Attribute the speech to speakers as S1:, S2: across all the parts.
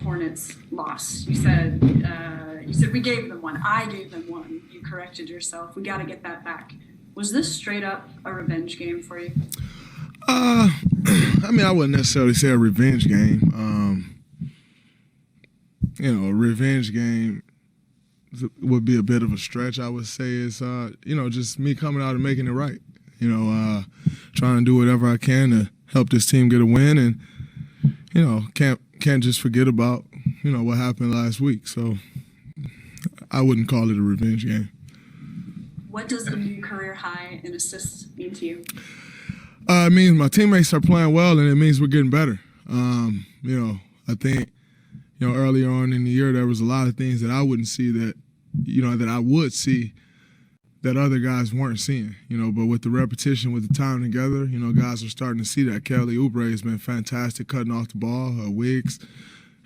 S1: Hornets loss. You said we gave them one. I gave them one. You corrected yourself. We got to get that back. Was this straight up a revenge game for you?
S2: I mean, I wouldn't necessarily say a revenge game. A revenge game would be a bit of a stretch, I would say. Is just me coming out and making it right. Trying to do whatever I can to help this team get a win, and can't just forget about what happened last week. So I wouldn't call it a revenge game.
S1: What does the new career high in assists mean to you?
S2: It means my teammates are playing well, and it means we're getting better. I think earlier on in the year there was a lot of things that I wouldn't see that I would see that other guys weren't seeing. But with the repetition, with the time together, guys are starting to see that. Kelly Oubre has been fantastic cutting off the ball. Wiggs,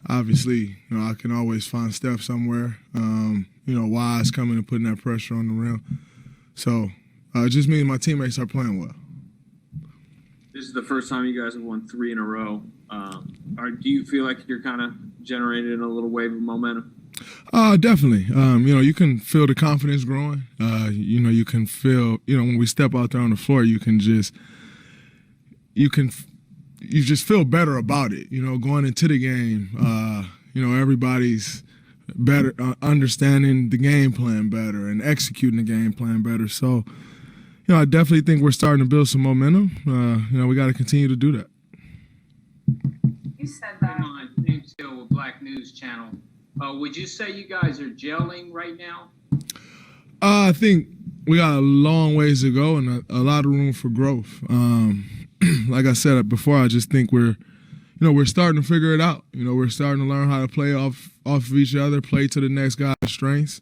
S2: obviously, I can always find Steph somewhere. Wise coming and putting that pressure on the rim. So it just means my teammates are playing well.
S3: This is the first time you guys have won 3 in a row. Do you feel like you're kind of generating a little wave of momentum?
S2: Definitely. You can feel the confidence growing. You can feel, when we step out there on the floor, you just feel better about it. Going into the game, everybody's better, understanding the game plan better and executing the game plan better. So, I definitely think we're starting to build some momentum. We got to continue to do that.
S4: You said that. James Hill with Black News Channel. Would you say you guys are gelling right now?
S2: I think we got a long ways to go and a lot of room for growth. Like I said before, I just think we're starting to figure it out. We're starting to learn how to play off of each other, play to the next guy's strengths.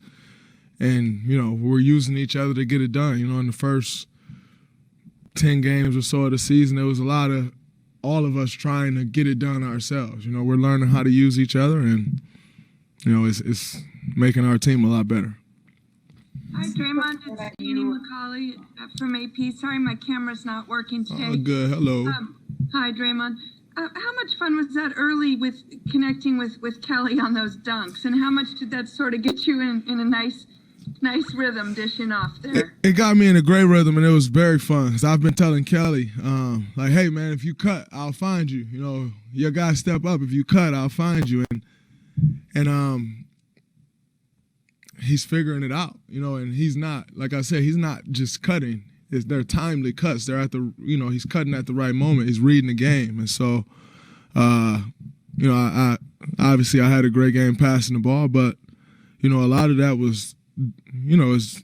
S2: And, we're using each other to get it done. In the first 10 games or so of the season, there was a lot of all of us trying to get it done ourselves. We're learning how to use each other, and, it's making our team a lot better.
S5: Hi, Draymond. It's Annie McCauley from AP. Sorry, my camera's not working today.
S2: Oh, good. Hello.
S5: Hi, Draymond. How much fun was that early with connecting with Kelly on those dunks, and how much did that sort of get you in a nice rhythm dishing off there?
S2: It got me in a great rhythm, and it was very fun. Cause I've been telling Kelly, hey, man, if you cut, I'll find you. Your guys step up. If you cut, I'll find you. And he's figuring it out, and he's not, like I said, he's not just cutting. They're timely cuts. They're at the, he's cutting at the right moment. He's reading the game. And so, I obviously I had a great game passing the ball, but, a lot of that was, is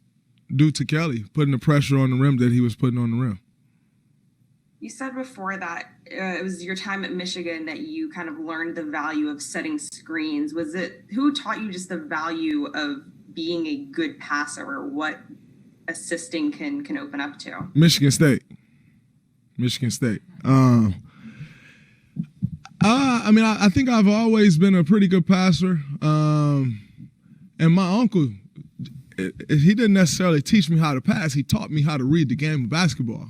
S2: due to Kelly putting the pressure on the rim that he was putting on the rim.
S6: You said before that it was your time at Michigan that you kind of learned the value of setting screens. Was it who taught you just the value of being a good passer, or what assisting can open up to?
S2: Michigan State. I think I've always been a pretty good passer. And my uncle, he didn't necessarily teach me how to pass. He taught me how to read the game of basketball,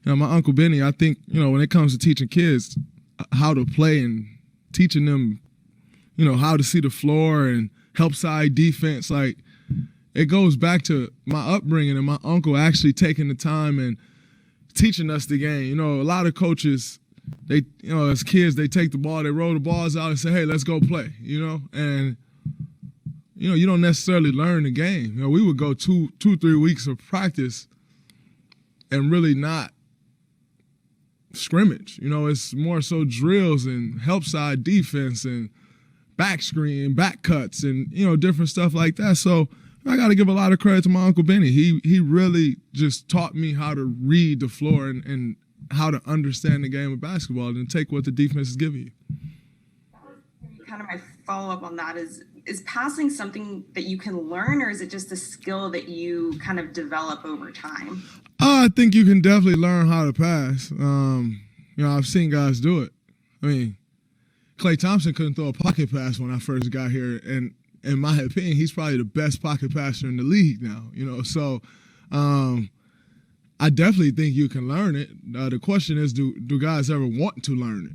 S2: and my Uncle Benny, I think, when it comes to teaching kids how to play and teaching them, how to see the floor and help side defense, like, it goes back to my upbringing and my uncle actually taking the time and teaching us the game. A lot of coaches, they, as kids, they take the ball, they roll the balls out and say, hey, let's go play, and you don't necessarily learn the game. We would go 2-3 weeks of practice and really not scrimmage. It's more so drills and help side defense and back screen, back cuts, and, different stuff like that. So I got to give a lot of credit to my Uncle Benny. He really just taught me how to read the floor and how to understand the game of basketball and take what the defense is giving you.
S6: Kind of my follow-up on that is passing something that you can learn, or is it just a skill that you kind of develop over time?
S2: I think you can definitely learn how to pass. I've seen guys do it. Klay Thompson couldn't throw a pocket pass when I first got here, and in my opinion, he's probably the best pocket passer in the league now. So I definitely think you can learn it. The question is, do guys ever want to learn it?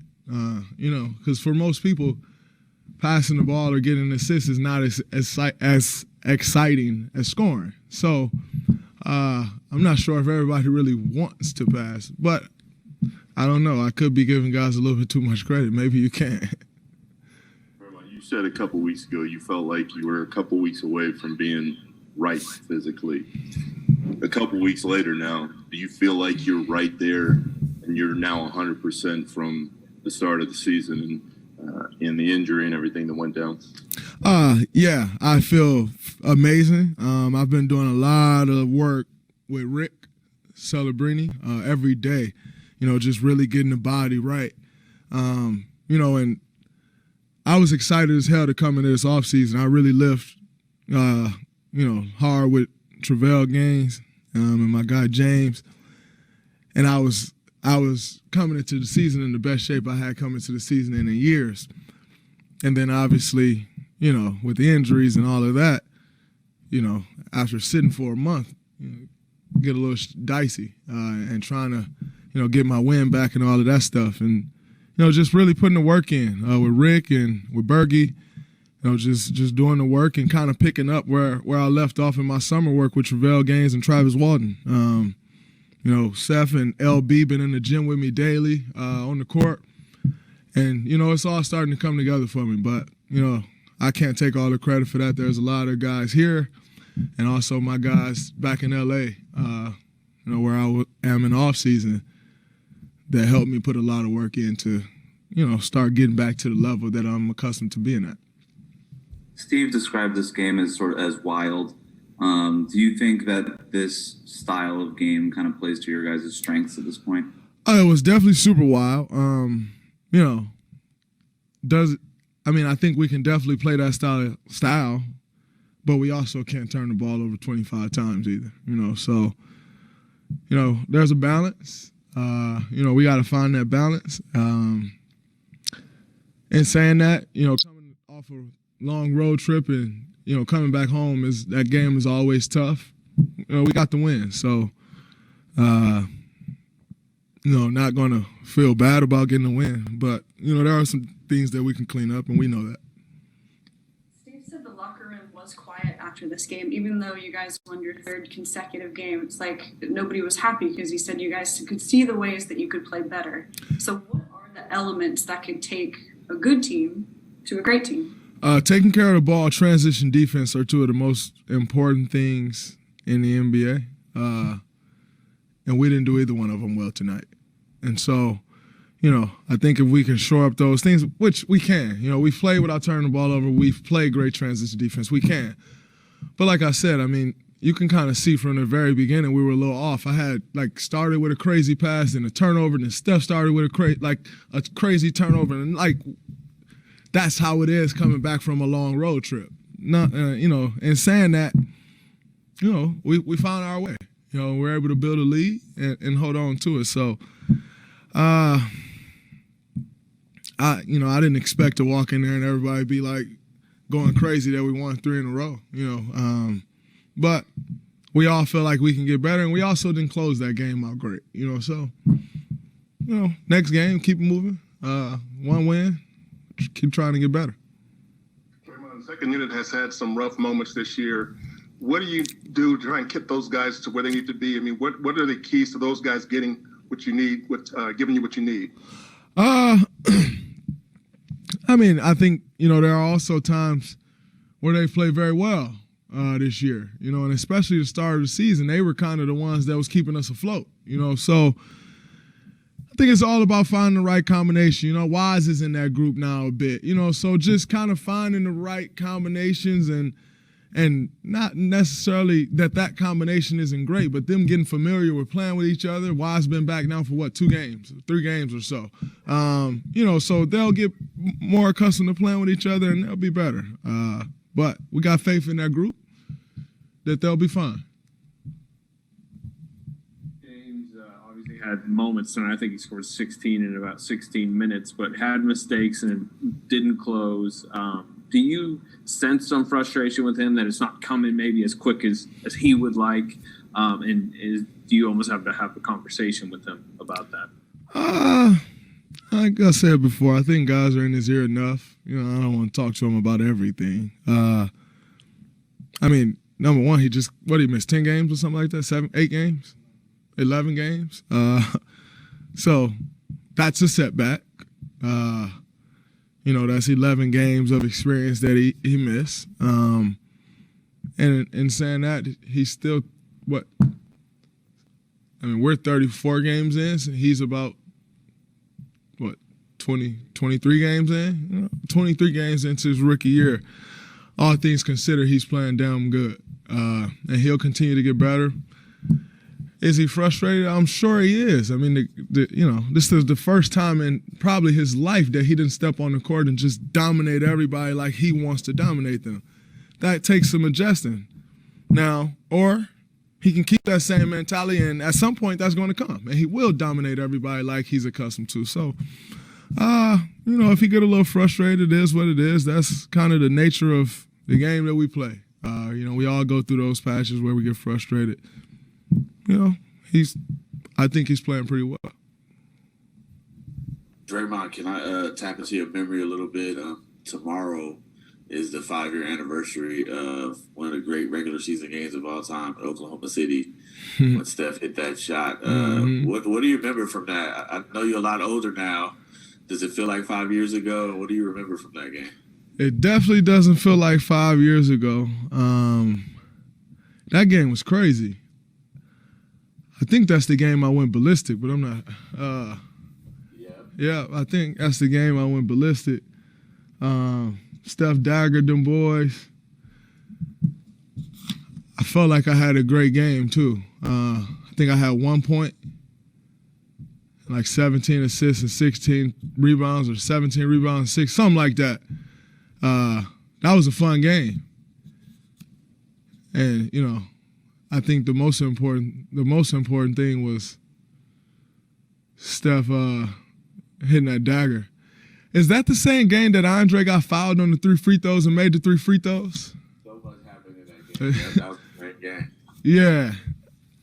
S2: Because for most people, passing the ball or getting assists is not as exciting as scoring. So I'm not sure if everybody really wants to pass, but I don't know. I could be giving guys a little bit too much credit. Maybe you can't.
S7: You said a couple weeks ago you felt like you were a couple weeks away from being right physically. A couple weeks later now, do you feel like you're right there and you're now 100% from the start of the season and in the injury and everything that went down?
S2: Yeah, I feel amazing. I've been doing a lot of work with Rick Celebrini every day, just really getting the body right. And I was excited as hell to come into this offseason. I really lift, hard with Travell Gaines and my guy James. And I was coming into the season in the best shape I had come into the season in years. And then obviously, with the injuries and all of that, after sitting for a month, get a little dicey and trying to, get my wind back and all of that stuff. And, just really putting the work in with Rick and with Bergie, just doing the work and kind of picking up where I left off in my summer work with Travell Gaines and Travis Walton. Seth and LB been in the gym with me daily on the court. And, it's all starting to come together for me. But, I can't take all the credit for that. There's a lot of guys here and also my guys back in L.A., where I am in the offseason that helped me put a lot of work in to, start getting back to the level that I'm accustomed to being at.
S8: Steve described this game as as wild. Do you think that this style of game kind of plays to your guys' strengths at this point?
S2: Oh, it was definitely super wild. I think we can definitely play that style, but we also can't turn the ball over 25 times either, So, there's a balance. We got to find that balance. And saying that, coming off a long road trip and, coming back home, that game is always tough. We got the win. So, not going to feel bad about getting the win. But, there are some things that we can clean up, and we know that.
S1: Steve said the locker room was quiet after this game, even though you guys won your third consecutive game. It's like nobody was happy because he said you guys could see the ways that you could play better. So what are the elements that could take a good team to a great team?
S2: Taking care of the ball, transition defense are two of the most important things in the NBA. And we didn't do either one of them well tonight. And so, I think if we can shore up those things, which we can, we've played without turning the ball over. We've played great transition defense. We can. But like I said, you can kind of see from the very beginning we were a little off. I had started with a crazy pass and a turnover, and then Steph started with a crazy turnover, and that's how it is coming back from a long road trip. Not, and saying that, we found our way. We're able to build a lead and hold on to it. So, I didn't expect to walk in there and everybody be going crazy that we won 3 in a row. But we all feel like we can get better, and we also didn't close that game out great. So, next game, keep it moving. One win, keep trying to get better.
S9: Draymond, the second unit has had some rough moments this year. What do you do to try and get those guys to where they need to be? What are the keys to those guys getting what you need, giving you what you need?
S2: I think, there are also times where they play very well this year, and especially the start of the season, they were kind of the ones that was keeping us afloat, So I think it's all about finding the right combination. Wise is in that group now a bit, so just kind of finding the right combinations and not necessarily that combination isn't great, but them getting familiar with playing with each other. Wise been back now for 2 games, 3 games or so. So they'll get more accustomed to playing with each other and they'll be better. But we got faith in that group that they'll be fine.
S3: James obviously had moments, and I think he scored 16 in about 16 minutes, but had mistakes and didn't close. Do you sense some frustration with him that it's not coming maybe as quick as he would like? Do you almost have to have a conversation with him about that?
S2: Like I said before, I think guys are in his ear enough. I don't want to talk to him about everything. Number one, he missed 10 games or something like that? 7, 8 games? 11 games? So that's a setback. That's 11 games of experience that he missed. And in saying that, he's still, we're 34 games in, so he's about, 23 games in? 23 games into his rookie year. All things considered, he's playing damn good. And he'll continue to get better. Is he frustrated? I'm sure he is. This is the first time in probably his life that he didn't step on the court and just dominate everybody like he wants to dominate them. That takes some adjusting. Now, or he can keep that same mentality, and at some point that's going to come, and he will dominate everybody like he's accustomed to. So, if he get a little frustrated, it is what it is. That's kind of the nature of the game that we play. We all go through those patches where we get frustrated. I think he's playing pretty well.
S10: Draymond, can I tap into your memory a little bit? Tomorrow is the 5-year anniversary of one of the great regular season games of all time in Oklahoma City when Steph hit that shot. What do you remember from that? I know you're a lot older now. Does it feel like 5 years ago? What do you remember from that game?
S2: It definitely doesn't feel like 5 years ago. That game was crazy. I think that's the game I went ballistic, but I'm not. Yeah, I think that's the game I went ballistic. Steph daggered them boys. I felt like I had a great game, too. I think I had 1 point, like 17 assists and 16 rebounds, or 17 rebounds and 6, something like that. That was a fun game. And, I think the most important thing was Steph hitting that dagger. Is that the same game that Andre got fouled on the 3 free throws and made the 3 free throws?
S10: So much happened in that game. That was a great game.
S2: Yeah.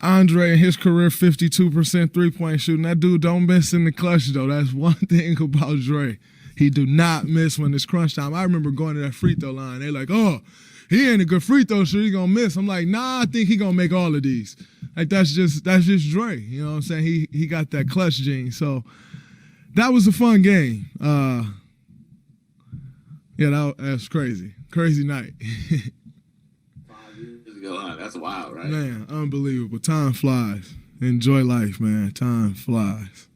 S2: Andre in his career 52% three-point shooting. That dude don't miss in the clutch, though. That's one thing about Dre. He do not miss when it's crunch time. I remember going to that free throw line. They like, oh, he ain't a good free throw shooter. He gonna miss. I'm like, nah, I think he gonna make all of these. Like that's just Dre. You know what I'm saying? He got that clutch gene. So that was a fun game. That's crazy. Crazy night.
S10: 5 years ago, that's wild, right?
S2: Man, unbelievable. Time flies. Enjoy life, man. Time flies.